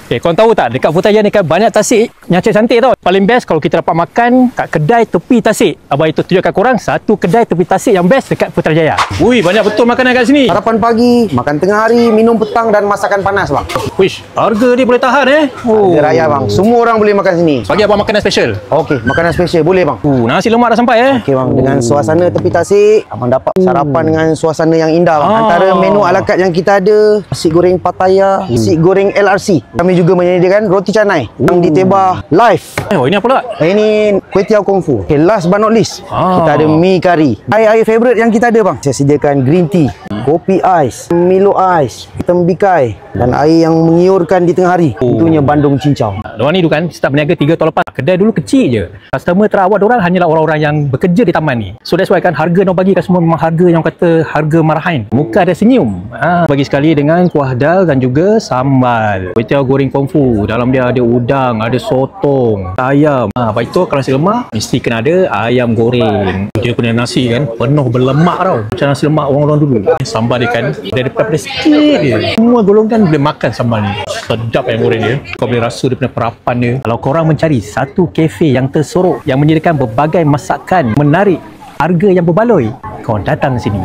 Korang tahu tak, dekat Putrajaya ni kan banyak tasik yang cantik tau. Paling best kalau kita dapat makan kat kedai tepi tasik. Abang itu tunjukkan korang satu kedai tepi tasik yang best dekat Putrajaya. Ui, banyak betul makanan kat sini. Sarapan pagi, makan tengah hari, minum petang dan masakan panas bang. Wish, harga dia boleh tahan Harga raya bang. Semua orang boleh makan sini. Bagi abang makanan special. Okey, makanan special boleh bang. Nasi lemak dah sampai Okey bang, dengan suasana tepi tasik, abang dapat sarapan dengan suasana yang indah bang. Antara menu ala carte yang kita ada, nasi goreng Pattaya, nasi goreng LRC. Kami juga menyediakan roti canai yang ditebah live. Ini apa pula? Ini kuih tiaw kungfu. Okay, last but not least, kita ada mi kari. Air favorite yang kita ada bang, saya sediakan green tea, kopi ais, Milo ais, hitam bikai dan air yang mengiurkan di tengah hari. Tentunya Bandung Cincau. Diorang ni dulu kan start berniaga 3 tahun lepas. Kedai dulu kecil je. Customer terawal diorang hanyalah orang-orang yang bekerja di taman ni. So that's why kan harga diorang bagi kan semua memang harga yang kata harga marahan. Muka ada senyum. Bagi sekali dengan kuah dal dan juga sambal. Kuih tiaw goreng kungfu. Dalam dia ada udang, ada sotong, ayam. Lepas itu kalau nasi lemak mesti kena ada ayam goreng. Dia punya nasi kan penuh berlemak tau. Macam nasi lemak orang-orang dulu. Sambal dia kan daripada sikit dia. Semua golongan boleh makan sambal ni. Sedap ayam goreng dia. Kau boleh rasa dia punya perapan dia. Kalau korang mencari satu kafe yang tersorok yang menyediakan berbagai masakan menarik, harga yang berbaloi, kau datang sini.